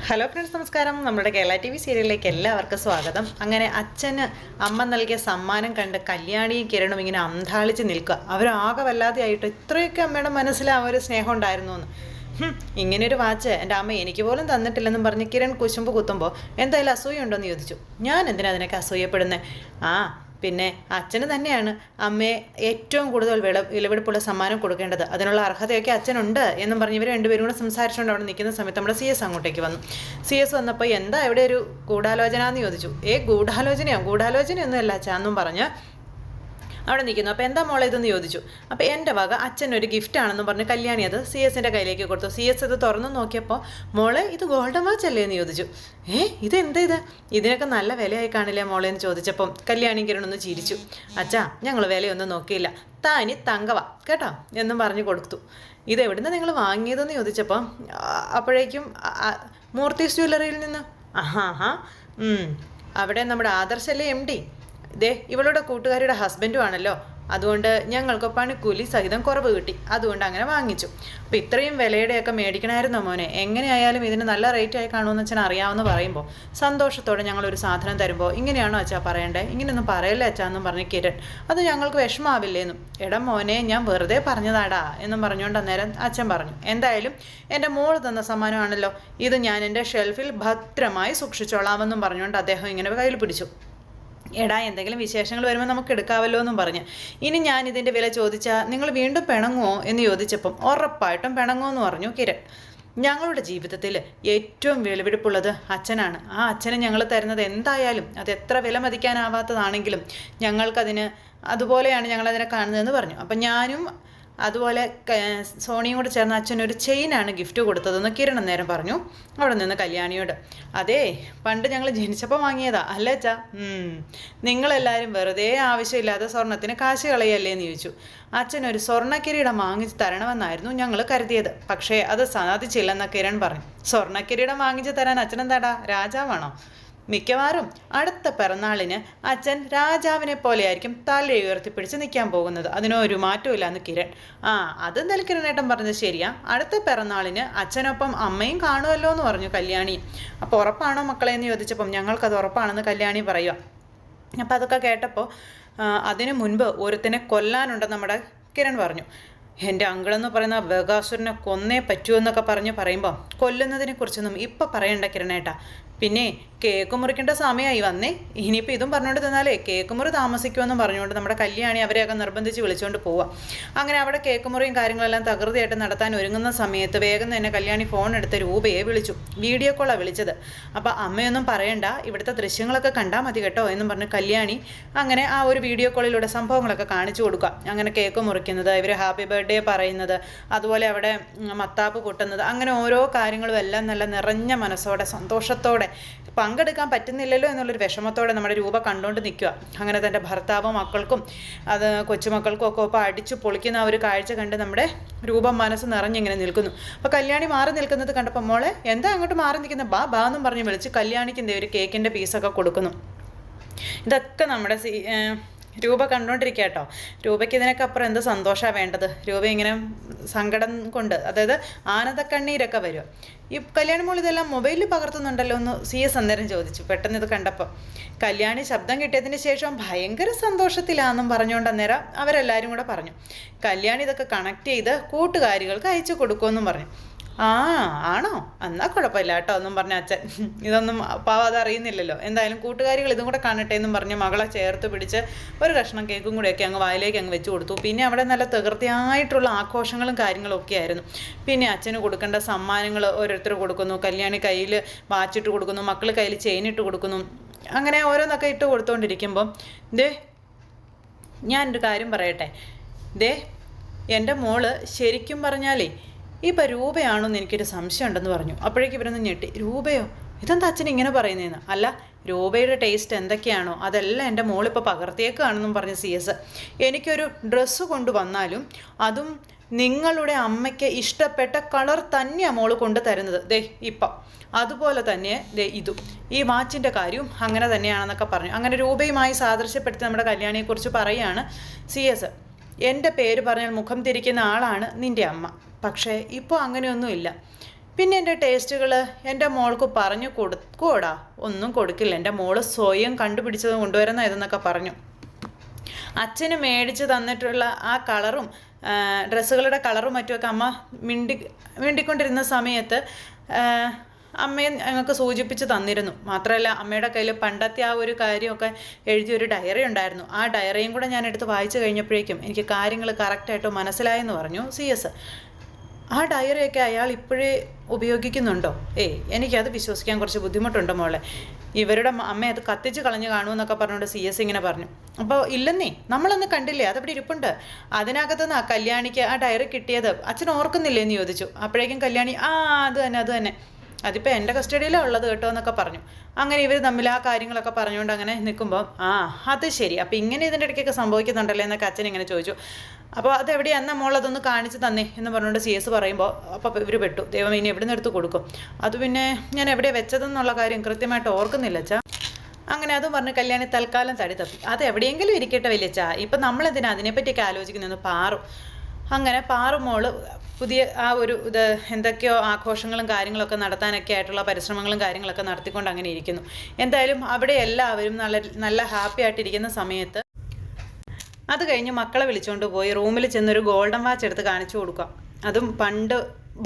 Hello friends, നമസ്കാരം. നമ്മുടെ Kerala T V സീരിയലിലേക്ക് എല്ലാവർക്കും സ്വാഗതം. അങ്ങനെ അച്ഛന് അമ്മ നൽകിയ സമ്മാനം കണ്ട് കല്യാണിയും കിരണും ഇങ്ങനെ അന്താളിച്ച് നിൽക്കുക. അവരാകെ വല്ലാതെയായിട്ട് ഇത്രയൊക്കെ അമ്മയുടെ മനസ്സിൽ ആ ഒരു സ്നേഹം ഉണ്ടായിരുന്നു എന്ന്. ഇങ്ങനെയൊരു വാച്ച് എൻ്റെ അമ്മ എനിക്ക് പോലും തന്നിട്ടില്ലെന്നും പറഞ്ഞ് കിരൺ കുശുമ്പ് കുത്തുമ്പോൾ എന്തായാലും അസൂയുണ്ടോയെന്ന് ചോദിച്ചു. ഞാൻ എന്തിനാ അതിനൊക്കെ അസൂയപ്പെടുന്നത്? പിന്നെ അച്ഛന് തന്നെയാണ് അമ്മയെ ഏറ്റവും കൂടുതൽ വിലപിടിപ്പുള്ള സമ്മാനം കൊടുക്കേണ്ടത്. അതിനുള്ള അർഹതയൊക്കെ അച്ഛനുണ്ട് എന്നും പറഞ്ഞ് ഇവർ രണ്ടുപേരും കൂടെ സംസാരിച്ചുകൊണ്ട് അവിടെ നിൽക്കുന്ന സമയത്ത് നമ്മുടെ CS അങ്ങോട്ടേക്ക് വന്നു. CS വന്നപ്പോൾ എന്താ ഇവിടെ ഒരു ഗൂഢാലോചന എന്ന് ചോദിച്ചു. ഗൂഢാലോചനയൊന്നും അല്ല അച്ഛാന്നും പറഞ്ഞ് അവിടെ നിൽക്കുന്നു. അപ്പോൾ എന്താ മോളെ ഇതെന്ന് ചോദിച്ചു. അപ്പോൾ എൻ്റെ വക അച്ഛനൊരു ഗിഫ്റ്റാണെന്ന് പറഞ്ഞ് കല്യാണി അത് CS കയ്യിലേക്ക് കൊടുത്തു. CS ഇത് തുറന്നു നോക്കിയപ്പോൾ മോളെ ഇത് ഗോൾഡൻ വാച്ച് അല്ലേ എന്ന് ചോദിച്ചു. ഇതെന്താ ഇതിനൊക്കെ നല്ല വിലയായി കാണില്ലേ മോളെ എന്ന് ചോദിച്ചപ്പം കല്യാണി കിരണൊന്ന് ചിരിച്ചു. അച്ഛാ, ഞങ്ങൾ വിലയൊന്നും നോക്കിയില്ല, താനി തങ്കവാ കേട്ടോ എന്നും പറഞ്ഞു കൊടുത്തു. ഇതെവിടുന്ന് നിങ്ങൾ വാങ്ങിയതെന്ന് ചോദിച്ചപ്പം അപ്പോഴേക്കും മൂർത്തീസ് ജ്വല്ലറിയിൽ നിന്ന്. അവിടെ നമ്മുടെ ആദർശല്ലേ MD, ഇവളുടെ കൂട്ടുകാരിയുടെ ഹസ്ബൻഡും ആണല്ലോ. അതുകൊണ്ട് ഞങ്ങൾക്ക് പണിക്കൂലി സഹിതം കുറവ് കിട്ടി, അതുകൊണ്ട് അങ്ങനെ വാങ്ങിച്ചു. അപ്പോൾ ഇത്രയും വിലയുടെയൊക്കെ മേടിക്കണമായിരുന്നോ മോനെ? എങ്ങനെയായാലും ഇതിന് നല്ല റേറ്റ് ആയി കാണുമെന്ന് അച്ഛൻ അറിയാമെന്ന് പറയുമ്പോൾ സന്തോഷത്തോടെ ഞങ്ങളൊരു സാധനം തരുമ്പോൾ ഇങ്ങനെയാണോ അച്ഛാ പറയണ്ടേ? ഇങ്ങനെയൊന്നും പറയല്ലേ അച്ഛാ എന്നും പറഞ്ഞ് കിരൺ. അത് ഞങ്ങൾക്ക് വിഷമാവില്ലേന്നും. എടാ മോനെ, ഞാൻ വെറുതെ പറഞ്ഞതാടാ എന്നും പറഞ്ഞുകൊണ്ട് അന്നേരം അച്ഛൻ പറഞ്ഞു, എന്തായാലും എൻ്റെ മോൾ തന്ന സമ്മാനമാണല്ലോ, ഇത് ഞാൻ എൻ്റെ ഷെൽഫിൽ ഭദ്രമായി സൂക്ഷിച്ചോളാമെന്നും പറഞ്ഞുകൊണ്ട് അദ്ദേഹം ഇങ്ങനെ കയ്യിൽ പിടിച്ചു. എടാ, എന്തെങ്കിലും വിശേഷങ്ങൾ വരുമ്പോൾ നമുക്ക് എടുക്കാമല്ലോ എന്നും പറഞ്ഞ്. ഇനി ഞാൻ ഇതിൻ്റെ വില ചോദിച്ചാൽ നിങ്ങൾ വീണ്ടും പിണങ്ങുമോ എന്ന് ചോദിച്ചപ്പം ഉറപ്പായിട്ടും പിണങ്ങുമെന്ന് പറഞ്ഞു കിരൺ. ഞങ്ങളുടെ ജീവിതത്തിൽ ഏറ്റവും വിലപിടിപ്പുള്ളത് അച്ഛനാണ്. ആ അച്ഛന് ഞങ്ങൾ തരുന്നത് എന്തായാലും അത് എത്ര വില മതിക്കാനാവാത്തതാണെങ്കിലും ഞങ്ങൾക്കതിന് അതുപോലെയാണ് ഞങ്ങളതിനെ കാണുന്നതെന്ന് പറഞ്ഞു. അപ്പം ഞാനും അതുപോലെ സോണിയും കൂടെ ചേർന്ന് അച്ഛനൊരു ചെയിനാണ് ഗിഫ്റ്റ് കൊടുത്തതെന്ന് കിരൺ നേരം പറഞ്ഞു. അവിടെ നിന്ന് കല്യാണിയോട്, അതേ പണ്ട് ഞങ്ങൾ ജനിച്ചപ്പോൾ വാങ്ങിയതാ അല്ലേ അച്ഛാ? നിങ്ങളെല്ലാവരും വെറുതെ ആവശ്യമില്ലാതെ സ്വർണത്തിന് കാശ് കളയല്ലേ എന്ന് ചോദിച്ചു. അച്ഛനൊരു സ്വർണ്ണക്കിരീടം വാങ്ങിച്ച് തരണമെന്നായിരുന്നു ഞങ്ങൾ കരുതിയത്, പക്ഷേ അത് സാധിച്ചില്ലെന്ന് കിരൺ പറഞ്ഞു. സ്വർണ്ണക്കിരീടം വാങ്ങിച്ച് തരാൻ അച്ഛനെന്താടാ രാജാവാണോ? മിക്കവാറും അടുത്ത പിറന്നാളിന് അച്ഛൻ രാജാവിനെ പോലെയായിരിക്കും തല ഉയർത്തിപ്പിടിച്ച് നിൽക്കാൻ പോകുന്നത്, അതിനൊരു മാറ്റമില്ല എന്ന് കിരൺ. അത് കിരണേട്ടൻ പറഞ്ഞത് ശരിയാ, അടുത്ത പിറന്നാളിന് അച്ഛനൊപ്പം അമ്മയും കാണുമല്ലോ എന്ന് പറഞ്ഞു കല്യാണി. അപ്പോൾ ഉറപ്പാണോ മക്കളെ എന്ന് ചോദിച്ചപ്പം ഞങ്ങൾക്കത് ഉറപ്പാണെന്ന് കല്യാണി പറയുക. അപ്പോൾ അതൊക്കെ കേട്ടപ്പോൾ അതിനു മുൻപ് ഒരുത്തിനെ കൊല്ലാനുണ്ടെന്ന് നമ്മുടെ കിരൺ പറഞ്ഞു. എൻ്റെ അങ്കിളെന്ന് പറയുന്ന ബകാസുരനെ കൊന്നേ പറ്റുമെന്നൊക്കെ പറയുമ്പോൾ കൊല്ലുന്നതിനെക്കുറിച്ചൊന്നും ഇപ്പം പറയണ്ട കിരണേട്ടാ. പിന്നെ കേക്ക് മുറിക്കേണ്ട സമയമായി വന്നേ, ഇനിയിപ്പോൾ ഇതും പറഞ്ഞുകൊണ്ട് തന്നാലേ കേക്ക് മുറി താമസിക്കുമെന്നും പറഞ്ഞുകൊണ്ട് നമ്മുടെ കല്യാണി അവരെയൊക്കെ നിർബന്ധിച്ച് വിളിച്ചുകൊണ്ട് പോവാം. അങ്ങനെ അവിടെ കേക്ക് മുറിയും കാര്യങ്ങളെല്ലാം തകൃതിയായിട്ട് നടത്താൻ ഒരുങ്ങുന്ന സമയത്ത് വേഗം തന്നെ കല്യാണി ഫോൺ എടുത്ത് രൂപയെ വിളിച്ചു. വീഡിയോ കോളാണ് വിളിച്ചത്. അപ്പോൾ അമ്മയൊന്നും പറയണ്ട, ഇവിടുത്തെ ദൃശ്യങ്ങളൊക്കെ കണ്ടാൽ മതി കേട്ടോ എന്നും പറഞ്ഞ് കല്യാണി അങ്ങനെ ആ ഒരു വീഡിയോ കോളിലൂടെ സംഭവങ്ങളൊക്കെ കാണിച്ചു കൊടുക്കുക. അങ്ങനെ കേക്ക് മുറിക്കുന്നത്, ഇവർ ഹാപ്പി ബർത്ത്ഡേ പറയുന്നത്, അതുപോലെ അവിടെ മത്താപ്പ് പൊട്ടുന്നത്, അങ്ങനെ ഓരോ കാര്യങ്ങളും എല്ലാം നല്ല നിറഞ്ഞ മനസ്സോടെ സന്തോഷത്തോടെ പങ്കെടുക്കാൻ പറ്റുന്നില്ലല്ലോ എന്നുള്ളൊരു വിഷമത്തോടെ നമ്മുടെ രൂപ കണ്ടുകൊണ്ട് നിൽക്കുക. അങ്ങനെ തൻ്റെ ഭർത്താവും മക്കൾക്കും അത് കൊച്ചുമക്കൾക്കും ഒക്കെ ഒപ്പം അടിച്ചു പൊളിക്കുന്ന ആ ഒരു കാഴ്ച കണ്ട് നമ്മുടെ രൂപ മനസ്സ് നിറഞ്ഞിങ്ങനെ നിൽക്കുന്നു. അപ്പോൾ കല്യാണി മാറി നിൽക്കുന്നത് കണ്ടപ്പോൾ മോളെ എന്താ അങ്ങോട്ട് മാറി നിൽക്കുന്നത്, ബാ എന്നും പറഞ്ഞ് വിളിച്ച് കല്യാണിക്ക് ഒരു കേക്കിൻ്റെ പീസൊക്കെ കൊടുക്കുന്നു. ഇതൊക്കെ നമ്മുടെ രൂപ കണ്ടുകൊണ്ടിരിക്കുക കേട്ടോ. രൂപയ്ക്ക് ഇതിനൊക്കെ അപ്പുറം എന്ത് സന്തോഷമാണ് വേണ്ടത്. രൂപ ഇങ്ങനെ സങ്കടം കൊണ്ട്, അതായത് ആനന്ദക്കണ്ണീരൊക്കെ വരും. ഈ കല്യാണി മോൾ ഇതെല്ലാം മൊബൈലിൽ പകർത്തുന്നുണ്ടല്ലോ എന്ന് CS അന്നേരം ചോദിച്ചു. പെട്ടെന്ന് ഇത് കണ്ടപ്പോൾ കല്യാണി ശബ്ദം കിട്ടിയതിന് ശേഷം ഭയങ്കര സന്തോഷത്തിലാണെന്നും പറഞ്ഞുകൊണ്ട് അന്നേരം അവരെല്ലാവരും കൂടെ പറഞ്ഞു, കല്യാണി ഇതൊക്കെ കണക്ട് ചെയ്ത് കൂട്ടുകാരികൾക്ക് അയച്ചു കൊടുക്കുമെന്നും പറഞ്ഞു. ആണോ, എന്നാൽ കുഴപ്പമില്ല കേട്ടോ എന്നും പറഞ്ഞ അച്ഛൻ. ഇതൊന്നും പാവാതെ അറിയുന്നില്ലല്ലോ, എന്തായാലും കൂട്ടുകാരികൾ ഇതും കൂടെ കാണട്ടെ എന്നും പറഞ്ഞ് മകളെ ചേർത്ത് പിടിച്ച് ഒരു കഷ്ണം കേക്കും കൂടെയൊക്കെ അങ്ങ് വായിലേക്ക് അങ്ങ് വെച്ച് കൊടുത്തു. പിന്നെ അവിടെ നല്ല തകൃതിയായിട്ടുള്ള ആഘോഷങ്ങളും കാര്യങ്ങളും ഒക്കെ ആയിരുന്നു. പിന്നെ അച്ഛന് കൊടുക്കേണ്ട സമ്മാനങ്ങൾ ഓരോരുത്തർ കൊടുക്കുന്നു. കല്യാണി കയ്യിൽ വാച്ചിട്ട് കൊടുക്കുന്നു, മക്കൾ കയ്യിൽ ചെയിനിട്ട് കൊടുക്കുന്നു. അങ്ങനെ ഓരോന്നൊക്കെ ഇട്ട് കൊടുത്തുകൊണ്ടിരിക്കുമ്പം ഞാനൊരു കാര്യം പറയട്ടെ, എൻ്റെ മോള് ശരിക്കും പറഞ്ഞാലേ ഇപ്പം രൂപയാണോന്ന് എനിക്കൊരു സംശയം ഉണ്ടെന്ന് പറഞ്ഞു. അപ്പോഴേക്കും ഇവരൊന്ന് ഞെട്ടി. രൂപയോ? ഇതെന്താ അച്ഛൻ ഇങ്ങനെ പറയുന്നതെന്ന്. അല്ല, രൂപയുടെ ടേസ്റ്റ് എന്തൊക്കെയാണോ അതെല്ലാം എൻ്റെ മോളിപ്പോൾ പകർത്തിയേക്കാണെന്നും പറഞ്ഞ് CS. എനിക്കൊരു ഡ്രസ്സ് കൊണ്ടുവന്നാലും അതും നിങ്ങളുടെ അമ്മയ്ക്ക് ഇഷ്ടപ്പെട്ട കളർ തന്നെയാണ് മോള് കൊണ്ട് തരുന്നത്. ഇപ്പം അതുപോലെ തന്നെ ഇതും ഈ വാച്ചിൻ്റെ കാര്യവും അങ്ങനെ തന്നെയാണെന്നൊക്കെ പറഞ്ഞു. അങ്ങനെ രൂപയുമായി സാദൃശ്യപ്പെടുത്തി നമ്മുടെ കല്യാണിയെക്കുറിച്ച് പറയുകയാണ് CS. എൻ്റെ പേര് പറഞ്ഞാൽ മുഖം തിരിക്കുന്ന ആളാണ് നിൻ്റെ അമ്മ, പക്ഷേ ഇപ്പോൾ അങ്ങനെയൊന്നുമില്ല. പിന്നെ എൻ്റെ ടേസ്റ്റുകൾ എൻ്റെ മോൾക്ക് പറഞ്ഞു കൊടുക്കുവോടാ? ഒന്നും കൊടുക്കില്ല, എൻ്റെ മോള് സ്വയം കണ്ടുപിടിച്ചത് കൊണ്ടുവരുന്ന ഇതെന്നൊക്കെ പറഞ്ഞു. അച്ഛന് മേടിച്ച് തന്നിട്ടുള്ള ആ കളറും ഡ്രസ്സുകളുടെ കളറും മറ്റുമൊക്കെ അമ്മ മിണ്ടിക്കൊണ്ടിരുന്ന സമയത്ത് അമ്മയെ ഞങ്ങൾക്ക് സൂചിപ്പിച്ച് തന്നിരുന്നു. മാത്രമല്ല അമ്മയുടെ കയ്യിൽ പണ്ടത്തെ ആ ഒരു കാര്യമൊക്കെ എഴുതിയൊരു ഡയറി ഉണ്ടായിരുന്നു. ആ ഡയറിയും കൂടെ ഞാൻ എടുത്ത് വായിച്ചു കഴിഞ്ഞപ്പോഴേക്കും എനിക്ക് കാര്യങ്ങൾ കറക്റ്റായിട്ട് മനസ്സിലായെന്ന് പറഞ്ഞു CS. ആ ഡയറിയൊക്കെ അയാൾ ഇപ്പോഴേ ഉപയോഗിക്കുന്നുണ്ടോ? എനിക്കത് വിശ്വസിക്കാൻ കുറച്ച് ബുദ്ധിമുട്ടുണ്ട് മോളെ. ഇവരുടെ അമ്മ അത് കത്തിച്ച് കളഞ്ഞ് കാണുമെന്നൊക്കെ പറഞ്ഞുകൊണ്ട് CS ഇങ്ങനെ പറഞ്ഞു. അപ്പോൾ ഇല്ലെന്നേ, നമ്മളൊന്ന് കണ്ടില്ലേ, അതവിടെ ഇരിപ്പുണ്ട്. അതിനകത്തുനിന്ന് ആ കല്യാണിക്ക് ആ ഡയറി കിട്ടിയത് അച്ഛൻ ഓർക്കുന്നില്ലേ എന്ന് ചോദിച്ചു. അപ്പോഴേക്കും കല്യാണി അത് തന്നെ അതിപ്പോൾ എൻ്റെ കസ്റ്റഡിയിലാണ് ഉള്ളത് കേട്ടോ എന്നൊക്കെ പറഞ്ഞു. അങ്ങനെ ഇവർ തമ്മിൽ ആ കാര്യങ്ങളൊക്കെ പറഞ്ഞുകൊണ്ട് അങ്ങനെ നിൽക്കുമ്പോൾ അത് ശരി, അപ്പോൾ ഇങ്ങനെ ഇതിൻ്റെ ഇടയ്ക്കൊക്കെ സംഭവിക്കുന്നുണ്ടല്ലേ എന്നൊക്കെ അച്ഛൻ ഇങ്ങനെ ചോദിച്ചു. അപ്പോൾ അതെവിടെയാണ് മോളതൊന്ന് കാണിച്ച് തന്നേ എന്ന് പറഞ്ഞുകൊണ്ട് CS പറയുമ്പോൾ അപ്പോൾ ഇവർ പെട്ടു. ദൈവം ഇനി എവിടെ നിന്ന് എടുത്ത് കൊടുക്കും? അത് പിന്നെ ഞാൻ എവിടെ വെച്ചതെന്നുള്ള കാര്യം കൃത്യമായിട്ട് ഓർക്കുന്നില്ല അച്ഛാ. അങ്ങനെ അതും പറഞ്ഞ് കല്യാണി തൽക്കാലം തടി തപ്പി. അത് എവിടെയെങ്കിലും ഇരിക്കട്ടെ വലിയച്ഛാ, ഇപ്പം നമ്മളെന്തിനാ അതിനെപ്പറ്റിയൊക്കെ ആലോചിക്കുന്നതെന്ന് പാറു. അങ്ങനെ പാറുമോള് പുതിയ ആ ഒരു എന്തൊക്കെയോ ആഘോഷങ്ങളും കാര്യങ്ങളൊക്കെ നടത്താനൊക്കെ ആയിട്ടുള്ള പരിശ്രമങ്ങളും കാര്യങ്ങളൊക്കെ നടത്തിക്കൊണ്ട് അങ്ങനെ ഇരിക്കുന്നു. എന്തായാലും അവിടെ എല്ലാവരും നല്ല ഹാപ്പി ആയിട്ടിരിക്കുന്ന സമയത്ത് അത് കഴിഞ്ഞ് മക്കളെ വിളിച്ചുകൊണ്ട് പോയി റൂമിൽ ചെന്നൊരു ഗോൾഡൻ വാച്ച് എടുത്ത് കാണിച്ചു കൊടുക്കുക. അതും പണ്ട്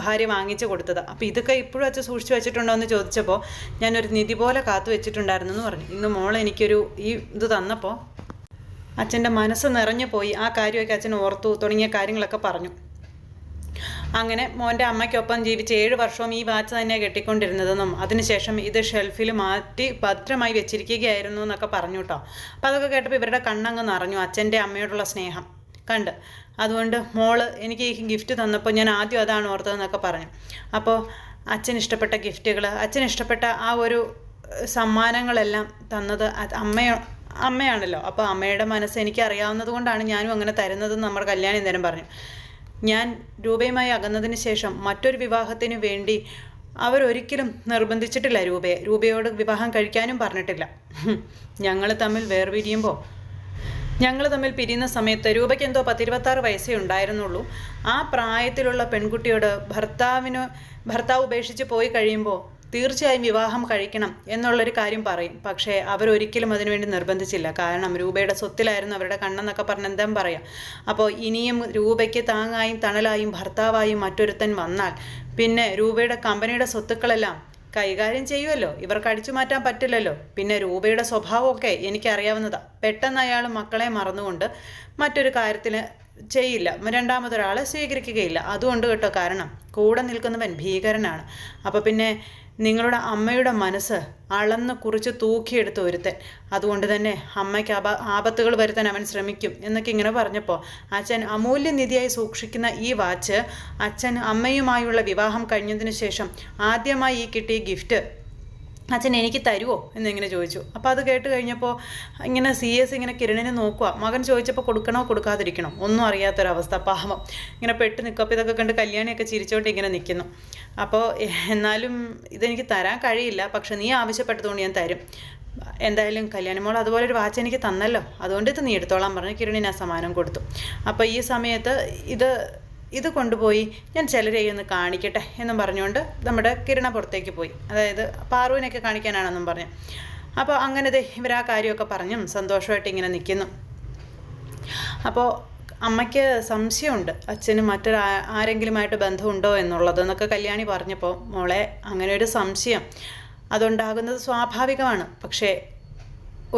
ഭാര്യ വാങ്ങിച്ചു കൊടുത്തത്. അപ്പോൾ ഇതൊക്കെ ഇപ്പോഴും അച്ഛൻ സൂക്ഷിച്ചു വെച്ചിട്ടുണ്ടോ എന്ന് ചോദിച്ചപ്പോൾ ഞാനൊരു നിധി പോലെ കാത്തു വെച്ചിട്ടുണ്ടായിരുന്നു എന്ന് പറഞ്ഞു. ഇന്ന് മോളെ എനിക്കൊരു ഇത് തന്നപ്പോൾ അച്ഛൻ്റെ മനസ്സ് നിറഞ്ഞു പോയി. ആ കാര്യമൊക്കെ അച്ഛൻ ഓർത്തു തുടങ്ങിയ കാര്യങ്ങളൊക്കെ പറഞ്ഞു. അങ്ങനെ മോൻ്റെ അമ്മയ്ക്കൊപ്പം ജീവിച്ച് 7 വർഷവും ഈ വാച്ച് തന്നെയാണ് കെട്ടിക്കൊണ്ടിരുന്നതെന്നും അതിനുശേഷം ഇത് ഷെൽഫിൽ മാറ്റി ഭദ്രമായി വെച്ചിരിക്കുകയായിരുന്നു എന്നൊക്കെ പറഞ്ഞു കേട്ടോ. അപ്പോൾ അതൊക്കെ കേട്ടപ്പോൾ ഇവരുടെ കണ്ണങ്ങ് നിറഞ്ഞു, അച്ഛൻ്റെ അമ്മയോടുള്ള സ്നേഹം കണ്ട്. അതുകൊണ്ട് മോള് എനിക്ക് ഈ ഗിഫ്റ്റ് തന്നപ്പോൾ ഞാൻ ആദ്യം അതാണ് ഓർത്തതെന്നൊക്കെ പറഞ്ഞു. അപ്പോൾ അച്ഛന് ഇഷ്ടപ്പെട്ട ഗിഫ്റ്റുകൾ, അച്ഛന് ഇഷ്ടപ്പെട്ട ആ ഒരു സമ്മാനങ്ങളെല്ലാം തന്നത് അമ്മയാണല്ലോ. അപ്പോൾ അമ്മയുടെ മനസ്സ് എനിക്ക് അറിയാവുന്നത് കൊണ്ടാണ് ഞാനും അങ്ങനെ തരുന്നതെന്ന് നമ്മുടെ കല്യാണി നേരം പറഞ്ഞു. ഞാൻ രൂപയുമായി അകന്നതിന് ശേഷം മറ്റൊരു വിവാഹത്തിന് വേണ്ടി അവരൊരിക്കലും നിർബന്ധിച്ചിട്ടില്ല രൂപയോട് വിവാഹം കഴിക്കാനും പറഞ്ഞിട്ടില്ല. ഞങ്ങൾ തമ്മിൽ പിരിയുന്ന സമയത്ത് രൂപയ്ക്ക് എന്തോ 10-26 വയസ്സേ ഉണ്ടായിരുന്നുള്ളൂ. ആ പ്രായത്തിലുള്ള പെൺകുട്ടിയോട് ഭർത്താവ് ഉപേക്ഷിച്ച് പോയി കഴിയുമ്പോൾ തീർച്ചയായും വിവാഹം കഴിക്കണം എന്നുള്ളൊരു കാര്യം പറയും. പക്ഷേ അവരൊരിക്കലും അതിനുവേണ്ടി നിർബന്ധിച്ചില്ല. കാരണം രൂപയുടെ സ്വത്തിലായിരുന്നു അവരുടെ കണ്ണെന്നൊക്കെ പറഞ്ഞ് എന്താ പറയാം. അപ്പോൾ ഇനിയും രൂപയ്ക്ക് താങ്ങായും തണലായും ഭർത്താവായും മറ്റൊരുത്തൻ വന്നാൽ പിന്നെ രൂപയുടെ കമ്പനിയുടെ സ്വത്തുക്കളെല്ലാം കൈകാര്യം ചെയ്യുമല്ലോ, ഇവർക്ക് അടിച്ചു മാറ്റാൻ പറ്റില്ലല്ലോ. പിന്നെ രൂപയുടെ സ്വഭാവമൊക്കെ എനിക്കറിയാവുന്നതാണ്. പെട്ടെന്ന് അയാൾ മക്കളെ മറന്നുകൊണ്ട് മറ്റൊരു കാര്യത്തിന് ചെയ്യില്ല, രണ്ടാമതൊരാളെ സ്വീകരിക്കുകയില്ല. അതുകൊണ്ട് കേട്ടോ, കാരണം കൂടെ നിൽക്കുന്നവൻ ഭീകരനാണ്. അപ്പോൾ പിന്നെ നിങ്ങളുടെ അമ്മയുടെ മനസ്സ് അളന്ന് കുറിച്ച് തൂക്കിയെടുത്ത ഒരുത്തൻ. അതുകൊണ്ട് തന്നെ അമ്മയ്ക്ക് ആപത്തുകൾ വരുത്താൻ അവൻ ശ്രമിക്കും എന്നൊക്കെ ഇങ്ങനെ പറഞ്ഞപ്പോൾ അച്ഛൻ അമൂല്യനിധിയായി സൂക്ഷിക്കുന്ന ഈ വാച്ച് അച്ഛൻ അമ്മയുമായുള്ള വിവാഹം കഴിഞ്ഞതിന് ശേഷം ആദ്യമായി ഈ കിട്ടിയ ഗിഫ്റ്റ് അച്ഛൻ എനിക്ക് തരുമോ എന്നിങ്ങനെ ചോദിച്ചു. അപ്പോൾ അത് കേട്ട് കഴിഞ്ഞപ്പോൾ ഇങ്ങനെ CS ഇങ്ങനെ കിരണിനെ നോക്കുക. മകൻ ചോദിച്ചപ്പോൾ കൊടുക്കണോ കൊടുക്കാതിരിക്കണോ ഒന്നും അറിയാത്തൊരവസ്ഥ, പാവം ഇങ്ങനെ പെട്ട് നിൽക്കും. അപ്പോൾ ഇതൊക്കെ കണ്ട് കല്യാണിയൊക്കെ ചിരിച്ചോണ്ട് ഇങ്ങനെ നിൽക്കുന്നു. അപ്പോൾ എന്നാലും ഇതെനിക്ക് തരാൻ കഴിയില്ല, പക്ഷെ നീ ആവശ്യപ്പെട്ടതുകൊണ്ട് ഞാൻ തരും. എന്തായാലും കല്യാണി മോൾ അതുപോലെ ഒരു വാച്ച് എനിക്ക് തന്നല്ലോ, അതുകൊണ്ട് ഇത് നീ എടുത്തോളാൻ പറഞ്ഞ് കിരണിന് ആ സമ്മാനം കൊടുത്തു. അപ്പോൾ ഈ സമയത്ത് ഇത് കൊണ്ടുപോയി ഞാൻ ചിലരെയൊന്ന് കാണിക്കട്ടെ എന്നും പറഞ്ഞുകൊണ്ട് നമ്മുടെ കിരണ പുറത്തേക്ക് പോയി. അതായത് പാറുവിനെയൊക്കെ കാണിക്കാനാണെന്നും പറഞ്ഞു. അപ്പോൾ അങ്ങനെ ഇവരാ കാര്യമൊക്കെ പറഞ്ഞും സന്തോഷമായിട്ട് ഇങ്ങനെ നിൽക്കുന്നു. അപ്പോൾ അമ്മയ്ക്ക് സംശയമുണ്ട് അച്ഛന് ആരെങ്കിലുമായിട്ട് ബന്ധമുണ്ടോ എന്നുള്ളതെന്നൊക്കെ കല്യാണി പറഞ്ഞപ്പോൾ മോളെ അങ്ങനെ ഒരു സംശയം അതുണ്ടാകുന്നത് സ്വാഭാവികമാണ്. പക്ഷേ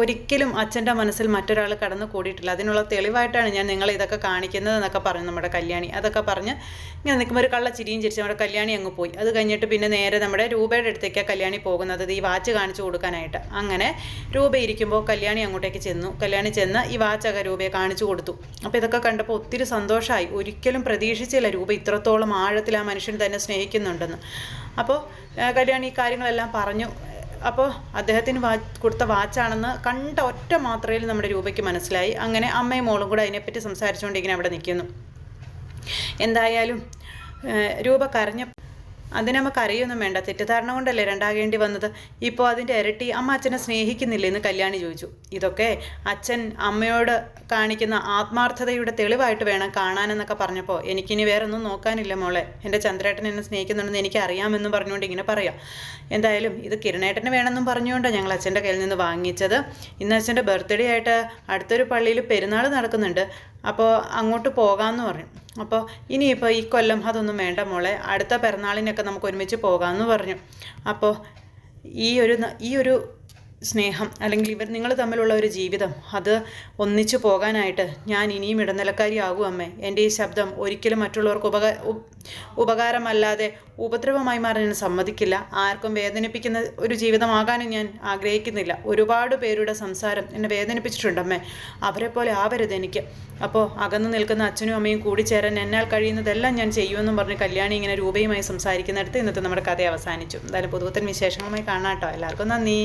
ഒരിക്കലും അച്ഛൻ്റെ മനസ്സിൽ മറ്റൊരാൾ കടന്നു കൂടിയിട്ടില്ല. അതിനുള്ള തെളിവായിട്ടാണ് ഞാൻ നിങ്ങളെ ഇതൊക്കെ കാണിക്കുന്നത് എന്നൊക്കെ പറഞ്ഞു നമ്മുടെ കല്യാണി. അതൊക്കെ പറഞ്ഞ് ഇങ്ങനെ നിൽക്കുമ്പോൾ ഒരു കള്ളച്ചിരിയും ചിരിച്ച് നമ്മുടെ കല്യാണി അങ്ങ് പോയി. അത് കഴിഞ്ഞിട്ട് പിന്നെ നേരെ നമ്മുടെ രൂപയുടെ അടുത്തേക്കാണ് കല്യാണി പോകുന്നത്, ഈ വാച്ച് കാണിച്ചു കൊടുക്കാനായിട്ട്. അങ്ങനെ രൂപ ഇരിക്കുമ്പോൾ കല്യാണി അങ്ങോട്ടേക്ക് ചെന്നു. കല്യാണി ചെന്ന് ഈ വാച്ചൊക്കെ രൂപയെ കാണിച്ചു കൊടുത്തു. അപ്പോൾ ഇതൊക്കെ കണ്ടപ്പോൾ ഒത്തിരി സന്തോഷമായി. ഒരിക്കലും പ്രതീക്ഷിച്ചില്ല രൂപ ഇത്രത്തോളം ആഴത്തിൽ ആ മനുഷ്യൻ തന്നെ സ്നേഹിക്കുന്നുണ്ടെന്ന്. അപ്പോൾ കല്യാണി ഈ കാര്യങ്ങളെല്ലാം പറഞ്ഞു. അപ്പോൾ അദ്ദേഹത്തിന് കൊടുത്ത വാച്ചാണെന്ന് കണ്ട ഒറ്റ മാത്രയിൽ നമ്മുടെ രൂപയ്ക്ക് മനസ്സിലായി. അങ്ങനെ അമ്മയും മോളും കൂടെ അതിനെപ്പറ്റി സംസാരിച്ചുകൊണ്ട് ഇങ്ങനെ അവിടെ നിൽക്കുന്നു. എന്തായാലും രൂപ അതിനമ്മ കരയൊന്നും വേണ്ട. തെറ്റിദ്ധാരണ കൊണ്ടല്ലേ രണ്ടാകേണ്ടി വന്നത്. ഇപ്പോൾ അതിൻ്റെ ഇരട്ടി അമ്മ അച്ഛനെ സ്നേഹിക്കുന്നില്ലേ എന്ന് കല്യാണി ചോദിച്ചു. ഇതൊക്കെ അച്ഛൻ അമ്മയോട് കാണിക്കുന്ന ആത്മാർത്ഥതയുടെ തെളിവായിട്ട് വേണം കാണാനെന്നൊക്കെ പറഞ്ഞപ്പോൾ എനിക്കിനി വേറെ ഒന്നും നോക്കാനില്ല മോളെ. എൻ്റെ ചന്ദ്രേട്ടൻ എന്നെ സ്നേഹിക്കുന്നുണ്ടെന്ന് എനിക്ക് അറിയാമെന്നും പറഞ്ഞുകൊണ്ട് ഇങ്ങനെ പറയാം. എന്തായാലും ഇത് കിരണേട്ടന് വേണമെന്നും പറഞ്ഞുകൊണ്ടാണ് ഞങ്ങൾ അച്ഛൻ്റെ കയ്യിൽ നിന്ന് വാങ്ങിച്ചത്. ഇന്ന് അച്ഛൻ്റെ ബർത്ത്ഡേ ആയിട്ട് അടുത്തൊരു പള്ളിയിൽ പെരുന്നാൾ നടക്കുന്നുണ്ട്. അപ്പോൾ അങ്ങോട്ട് പോകാമെന്ന് പറഞ്ഞു. അപ്പോൾ ഇനിയിപ്പോൾ ഈ കൊല്ലം അതൊന്നും വേണ്ട മോളെ, അടുത്ത പിറന്നാളിനൊക്കെ നമുക്ക് ഒരുമിച്ച് പോകാമെന്ന് പറഞ്ഞു. അപ്പോൾ ഈ ഒരു സ്നേഹം അല്ലെങ്കിൽ നിങ്ങൾ തമ്മിലുള്ള ഒരു ജീവിതം അത് ഒന്നിച്ചു പോകാനായിട്ട് ഞാൻ ഇനിയും ഇടനിലക്കാരിയാകും അമ്മേ. എൻ്റെ ഈ ശബ്ദം ഒരിക്കലും മറ്റുള്ളവർക്ക് ഉപകാരമല്ലാതെ ഉപദ്രവമായി മാറാൻ ഞാൻ സമ്മതിക്കില്ല. ആർക്കും വേദനിപ്പിക്കുന്ന ഒരു ജീവിതമാകാനും ഞാൻ ആഗ്രഹിക്കുന്നില്ല. ഒരുപാട് പേരുടെ സംസാരം എന്നെ വേദനിപ്പിച്ചിട്ടുണ്ട് അമ്മേ. അവരെ പോലെ ആവരുത് എനിക്ക്. അപ്പോൾ അകന്നു നിൽക്കുന്ന അച്ഛനും അമ്മയും കൂടിച്ചേരാൻ എന്നാൽ കഴിയുന്നതെല്ലാം ഞാൻ ചെയ്യുമെന്നും പറഞ്ഞ് കല്യാണി ഇങ്ങനെ രൂപയുമായി സംസാരിക്കുന്നിടത്ത് ഇന്നത്തെ നമ്മുടെ കഥ അവസാനിച്ചു. എന്തായാലും പുതുപുത്തൻ വിശേഷങ്ങളുമായി കാണാം കേട്ടോ. എല്ലാവർക്കും നന്ദി.